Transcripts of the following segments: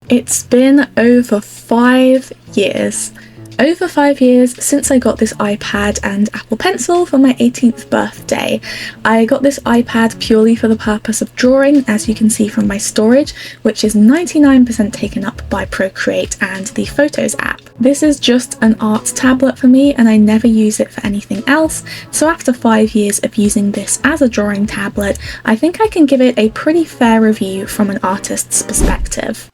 It's been over 5 years. Over 5 years since I got this iPad and Apple Pencil for my 18th birthday. I got this iPad purely for the purpose of drawing, as you can see from my storage, which is 99% taken up by Procreate and the Photos app. This is just an art tablet for me and I never use it for anything else, so after 5 years of using this as a drawing tablet, I think I can give it a pretty fair review from an artist's perspective.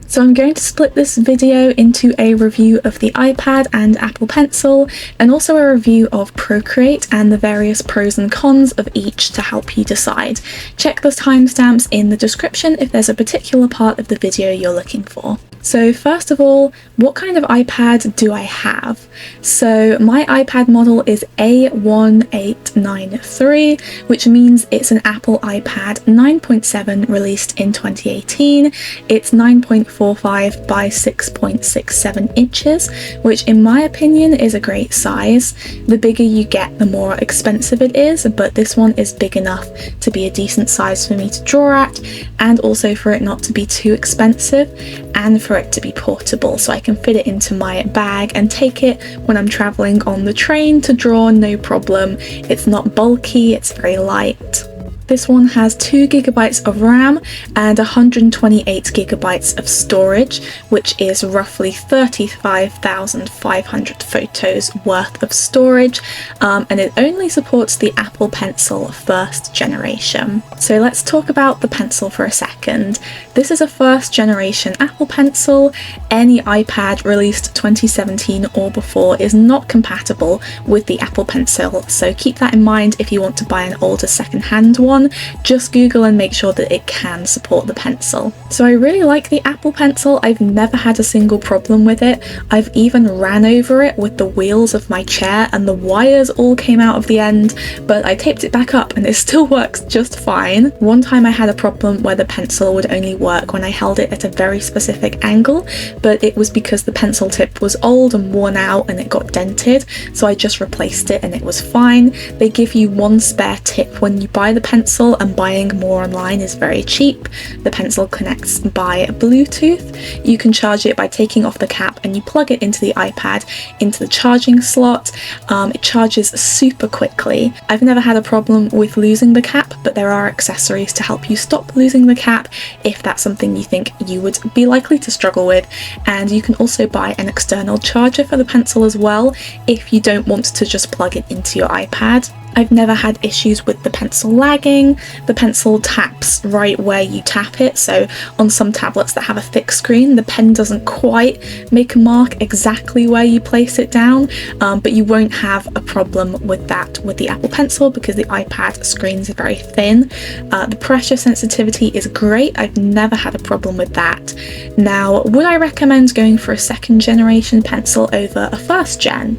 So I'm going to split this video into a review of the iPad and Apple Pencil, and also a review of Procreate and the various pros and cons of each to help you decide. Check the timestamps in the description if there's a particular part of the video you're looking for. So first of all, what kind of iPad do I have? So my iPad model is A1893, which means it's an Apple iPad 9.7 released in 2018. It's 9.45 by 6.67 inches, which in my opinion is a great size. The bigger you get, the more expensive it is, but this one is big enough to be a decent size for me to draw at, and also for it not to be too expensive, and for it to be portable, so I can fit it into my bag and take it when I'm traveling on the train to draw, no problem. It's not bulky, it's very light. This one has 2 GB of RAM and 128 GB of storage, which is roughly 35,500 photos worth of storage, and it only supports the Apple Pencil first generation. So let's talk about the Pencil for a second. This is a first generation Apple Pencil. Any iPad released 2017 or before is not compatible with the Apple Pencil, so keep that in mind if you want to buy an older second-hand one. Just Google and make sure that it can support the Pencil. So I really like the Apple Pencil. I've never had a single problem with it. I've even ran over it with the wheels of my chair and the wires all came out of the end, but I taped it back up and it still works just fine. One time I had a problem where the pencil would only work when I held it at a very specific angle, but it was because the pencil tip was old and worn out and it got dented, so I just replaced it and it was fine. They give you one spare tip when you buy the pencil, and buying more online is very cheap. The pencil connects by Bluetooth. You can charge it by taking off the cap and you plug it into the iPad into the charging slot. It charges super quickly. I've never had a problem with losing the cap, but there are accessories to help you stop losing the cap if that's something you think you would be likely to struggle with. And you can also buy an external charger for the pencil as well if you don't want to just plug it into your iPad. I've never had issues with the pencil lagging. The pencil taps right where you tap it, so on some tablets that have a thick screen, the pen doesn't quite make a mark exactly where you place it down, but you won't have a problem with that with the Apple Pencil because the iPad screens are very thin. The pressure sensitivity is great. I've never had a problem with that. Now, would I recommend going for a second generation pencil over a first gen?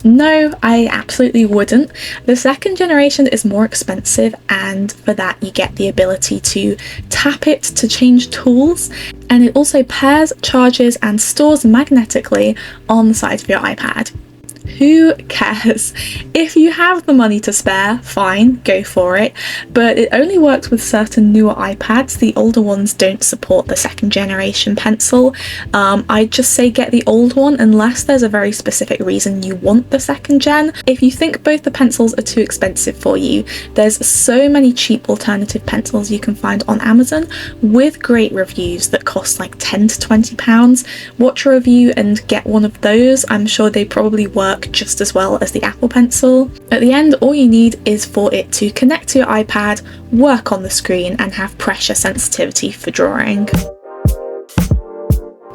No, I absolutely wouldn't. The second generation is more expensive, and for that you get the ability to tap it to change tools, and it also pairs, charges and stores magnetically on the side of your iPad. Who cares? If you have the money to spare, fine, go for it, but it only works with certain newer iPads. The older ones don't support the second generation pencil. I'd just say get the old one unless there's a very specific reason you want the second gen. If you think both the pencils are too expensive for you, there's so many cheap alternative pencils you can find on Amazon with great reviews that cost like £10 to £20. Watch a review and get one of those. I'm sure they probably work just as well as the Apple Pencil. At the end, all you need is for it to connect to your iPad, work on the screen, and have pressure sensitivity for drawing.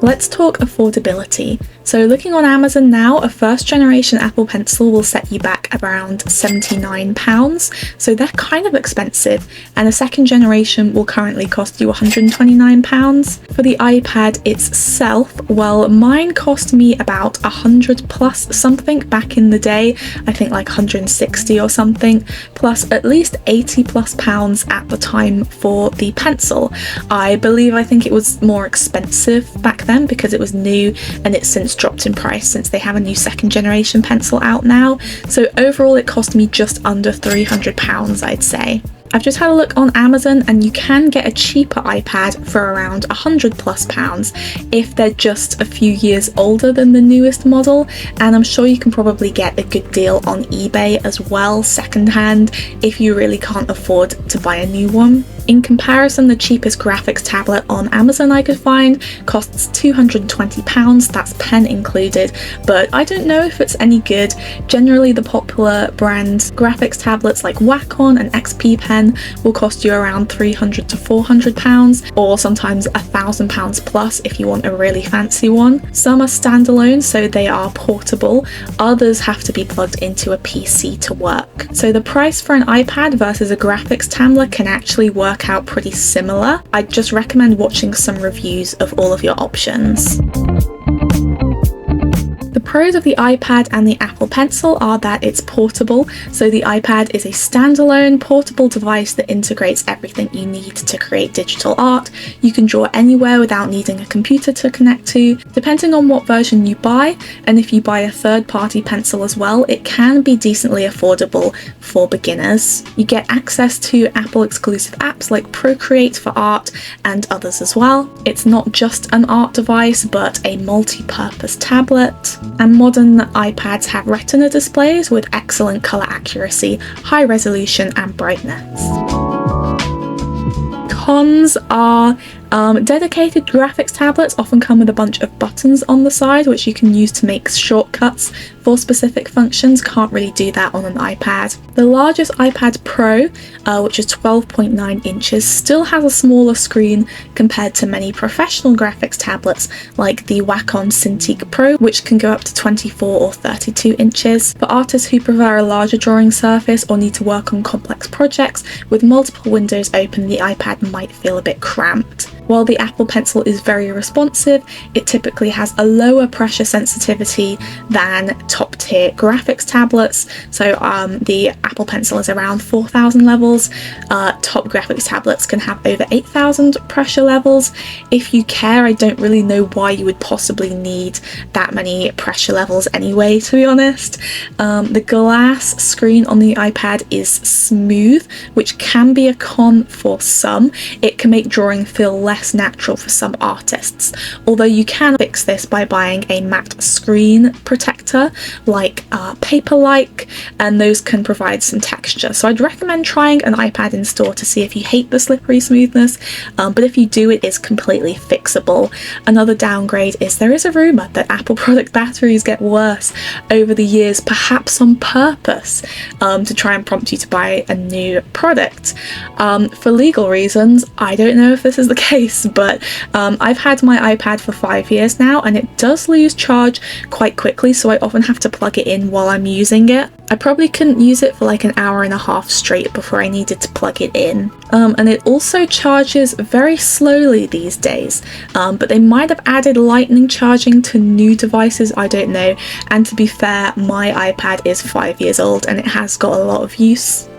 Let's talk affordability. So looking on Amazon now, a first generation Apple Pencil will set you back around £79, so they're kind of expensive, and a second generation will currently cost you £129. For the iPad itself, well, mine cost me about 100 plus something back in the day, I think like 160 or something, plus at least 80 plus pounds at the time for the pencil. I think it was more expensive back then because it was new, and it's since dropped in price since they have a new second generation pencil out now. So overall it cost me just under £300, I'd say. I've just had a look on Amazon, and you can get a cheaper iPad for around £100+ if they're just a few years older than the newest model, and I'm sure you can probably get a good deal on eBay as well, secondhand, if you really can't afford to buy a new one. In comparison, the cheapest graphics tablet on Amazon I could find costs £220, that's pen included, but I don't know if it's any good. Generally, the popular brand graphics tablets like Wacom and XP Pen will cost you around £300 to £400, or sometimes £1,000 plus if you want a really fancy one. Some are standalone, so they are portable. Others have to be plugged into a PC to work. So the price for an iPad versus a graphics tablet can actually work out pretty similar. I'd just recommend watching some reviews of all of your options. The pros of the iPad and the Apple Pencil are that it's portable. So the iPad is a standalone portable device that integrates everything you need to create digital art. You can draw anywhere without needing a computer to connect to. Depending on what version you buy, and if you buy a third-party pencil as well, it can be decently affordable for beginners. You get access to Apple exclusive apps like Procreate for art and others as well. It's not just an art device, but a multi-purpose tablet. And modern iPads have Retina displays with excellent colour accuracy, high resolution and brightness. Cons are dedicated graphics tablets often come with a bunch of buttons on the side which you can use to make shortcuts for specific functions. Can't really do that on an iPad. The largest iPad Pro, which is 12.9 inches, still has a smaller screen compared to many professional graphics tablets like the Wacom Cintiq Pro, which can go up to 24 or 32 inches. For artists who prefer a larger drawing surface or need to work on complex projects with multiple windows open, the iPad might feel a bit cramped. While the Apple Pencil is very responsive, it typically has a lower pressure sensitivity than top-tier graphics tablets. So the Apple Pencil is around 4,000 levels. Top graphics tablets can have over 8,000 pressure levels. If you care, I don't really know why you would possibly need that many pressure levels anyway, to be honest. The glass screen on the iPad is smooth, which can be a con for some. It can make drawing feel less natural for some artists, although you can fix this by buying a matte screen protector like Paperlike, and those can provide some texture. So I'd recommend trying an iPad in store to see if you hate the slippery smoothness, but if you do, it is completely fixable. Another downgrade is there is a rumour that Apple product batteries get worse over the years, perhaps on purpose, to try and prompt you to buy a new product. For legal reasons, I don't know if this is the case, but I've had my iPad for 5 years now, and it does lose charge quite quickly, so I often have to plug it in while I'm using it. I probably couldn't use it for like an hour and a half straight before I needed to plug it in. And it also charges very slowly these days, but they might have added lightning charging to new devices, I don't know. And to be fair, my iPad is 5 years old and it has got a lot of use.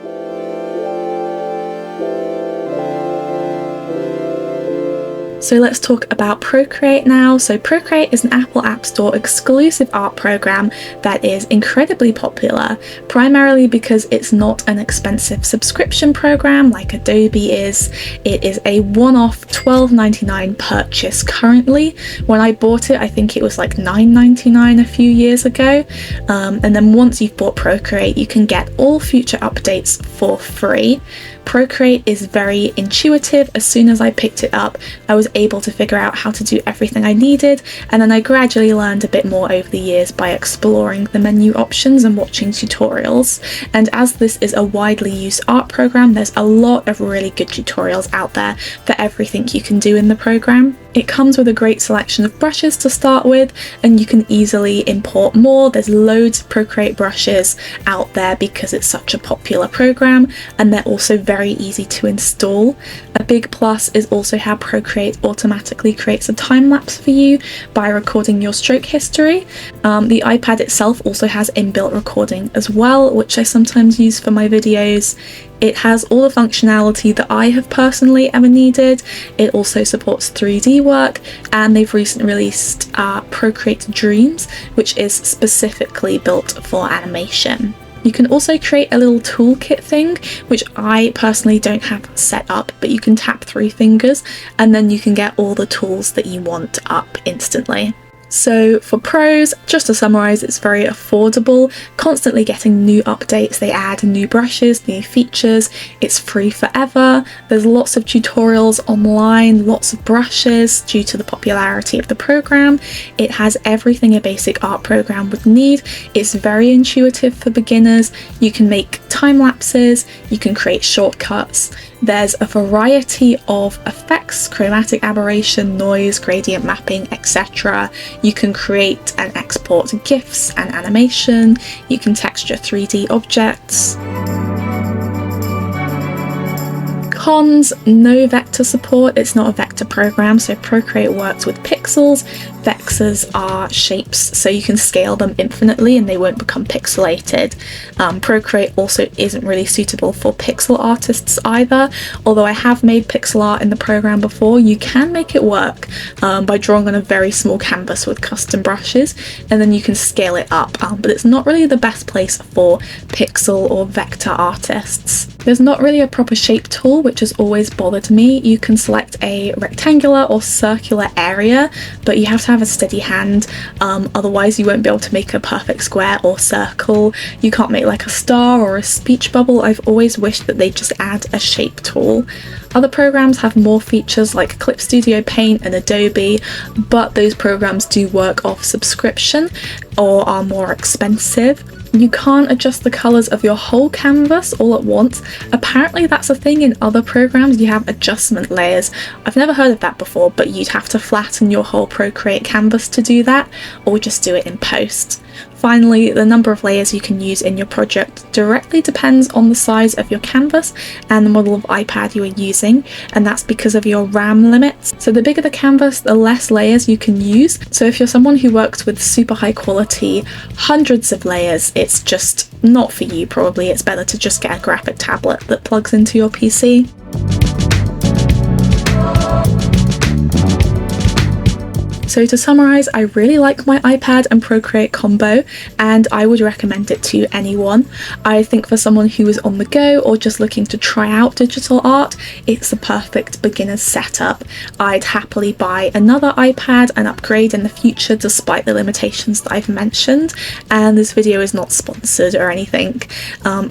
So let's talk about Procreate now. So Procreate is an Apple App Store exclusive art program that is incredibly popular, primarily because it's not an expensive subscription program like Adobe is. It is a one-off $12.99 purchase currently. When I bought it, I think it was like $9.99 a few years ago. And then once you've bought Procreate, you can get all future updates for free. Procreate is very intuitive. As soon as I picked it up, I was able to figure out how to do everything I needed, and then I gradually learned a bit more over the years by exploring the menu options and watching tutorials. And as this is a widely used art program, there's a lot of really good tutorials out there for everything you can do in the program. It comes with a great selection of brushes to start with, and you can easily import more. There's loads of Procreate brushes out there because it's such a popular program, and they're also very easy to install. A big plus is also how Procreate automatically creates a time lapse for you by recording your stroke history. The iPad itself also has inbuilt recording as well, which I sometimes use for my videos. It has all the functionality that I have personally ever needed. It also supports 3D work, and they've recently released Procreate Dreams, which is specifically built for animation. You can also create a little toolkit thing, which I personally don't have set up, but you can tap 3 fingers and then you can get all the tools that you want up instantly. So for pros, just to summarise, it's very affordable, constantly getting new updates, they add new brushes, new features, it's free forever, there's lots of tutorials online, lots of brushes due to the popularity of the program, it has everything a basic art program would need, it's very intuitive for beginners, you can make time lapses, you can create shortcuts. There's a variety of effects, chromatic aberration, noise, gradient mapping, etc. You can create and export GIFs and animation. You can texture 3D objects. Cons, no vector support. It's not a vector program, so Procreate works with pixels. Vectors are shapes, so you can scale them infinitely and they won't become pixelated. Procreate also isn't really suitable for pixel artists either. Although I have made pixel art in the program before, you can make it work by drawing on a very small canvas with custom brushes, and then you can scale it up, but it's not really the best place for pixel or vector artists. There's not really a proper shape tool, which has always bothered me. You can select a rectangular or circular area, but you have to have a steady hand, otherwise you won't be able to make a perfect square or circle. You can't make like a star or a speech bubble. I've always wished that they'd just add a shape tool. Other programs have more features like Clip Studio Paint and Adobe, but those programs do work off subscription or are more expensive. You can't adjust the colours of your whole canvas all at once. Apparently that's a thing in other programs, you have adjustment layers. I've never heard of that before, but you'd have to flatten your whole Procreate canvas to do that, or just do it in post. Finally, the number of layers you can use in your project directly depends on the size of your canvas and the model of iPad you are using, and that's because of your RAM limits. So the bigger the canvas, the less layers you can use. So if you're someone who works with super high quality, hundreds of layers, it's just not for you probably. It's better to just get a graphic tablet that plugs into your PC. So to summarise, I really like my iPad and Procreate combo, and I would recommend it to anyone. I think for someone who is on the go or just looking to try out digital art, it's the perfect beginner's setup. I'd happily buy another iPad and upgrade in the future despite the limitations that I've mentioned, and this video is not sponsored or anything.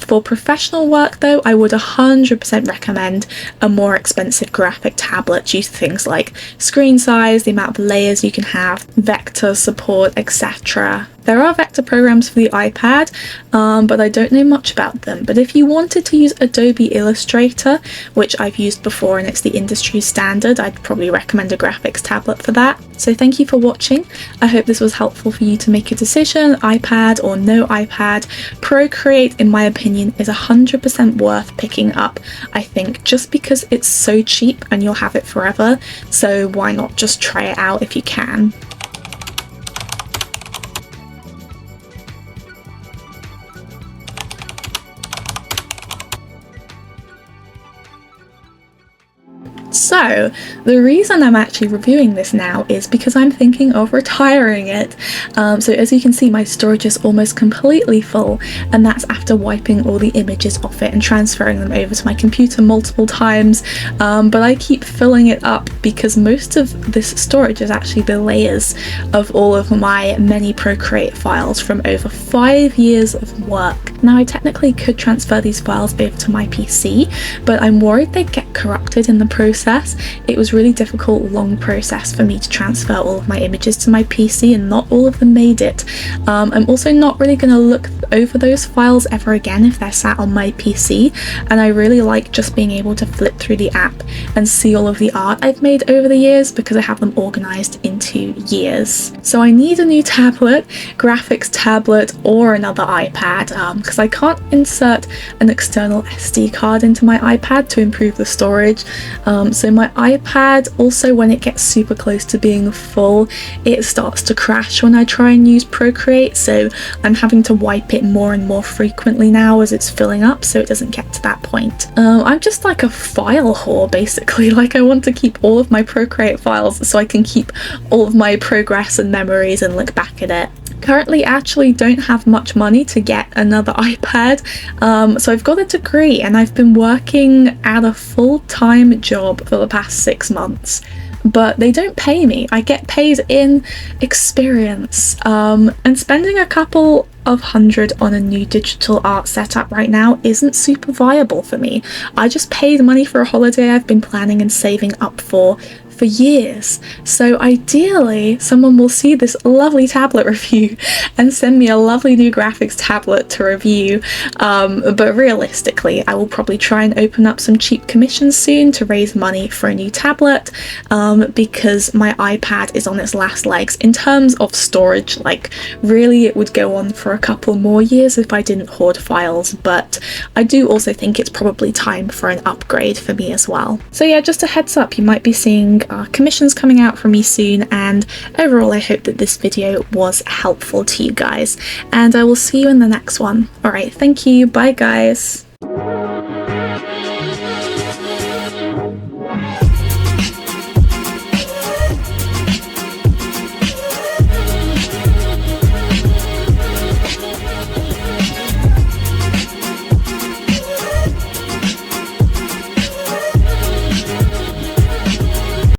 For professional work though, I would 100% recommend a more expensive graphic tablet due to things like screen size, the amount of layers you can have, vector support, etc. There are vector programs for the iPad, but I don't know much about them. But if you wanted to use Adobe Illustrator, which I've used before and it's the industry standard, I'd probably recommend a graphics tablet for that. So thank you for watching. I hope this was helpful for you to make a decision, iPad or no iPad. Procreate, in my opinion, is 100% worth picking up, I think, just because it's so cheap and you'll have it forever. So why not just try it out if you can? So the reason I'm actually reviewing this now is because I'm thinking of retiring it. So as you can see, my storage is almost completely full, and that's after wiping all the images off it and transferring them over to my computer multiple times. But I keep filling it up because most of this storage is actually the layers of all of my many Procreate files from over 5 years of work. Now I technically could transfer these files over to my PC, but I'm worried they'd get corrupted in the process. It was really difficult, long process for me to transfer all of my images to my PC, and not all of them made it. I'm also not really going to look over those files ever again if they're sat on my PC, and I really like just being able to flip through the app and see all of the art I've made over the years because I have them organised into years. So I need a new tablet, graphics tablet, or another iPad, because I can't insert an external SD card into my iPad to improve the storage. So So my iPad, also when it gets super close to being full, it starts to crash when I try and use Procreate, so I'm having to wipe it more and more frequently now as it's filling up so it doesn't get to that point. I'm just like a file whore basically. Like, I want to keep all of my Procreate files so I can keep all of my progress and memories and look back at it. Currently, I actually don't have much money to get another iPad, so I've got a degree and I've been working at a full-time job for the past 6 months, but they don't pay me. I get paid in experience, and spending a couple of $100 on a new digital art setup right now isn't super viable for me. I just paid money for a holiday I've been planning and saving up for years. So ideally, someone will see this lovely tablet review and send me a lovely new graphics tablet to review. But realistically, I will probably try and open up some cheap commissions soon to raise money for a new tablet, because my iPad is on its last legs in terms of storage. Like, really, it would go on for a couple more years if I didn't hoard files, but I do also think it's probably time for an upgrade for me as well. So yeah, just a heads up, you might be seeing commissions coming out from me soon, and overall I hope that this video was helpful to you guys, and I will see you in the next one. Alright, thank you, bye guys!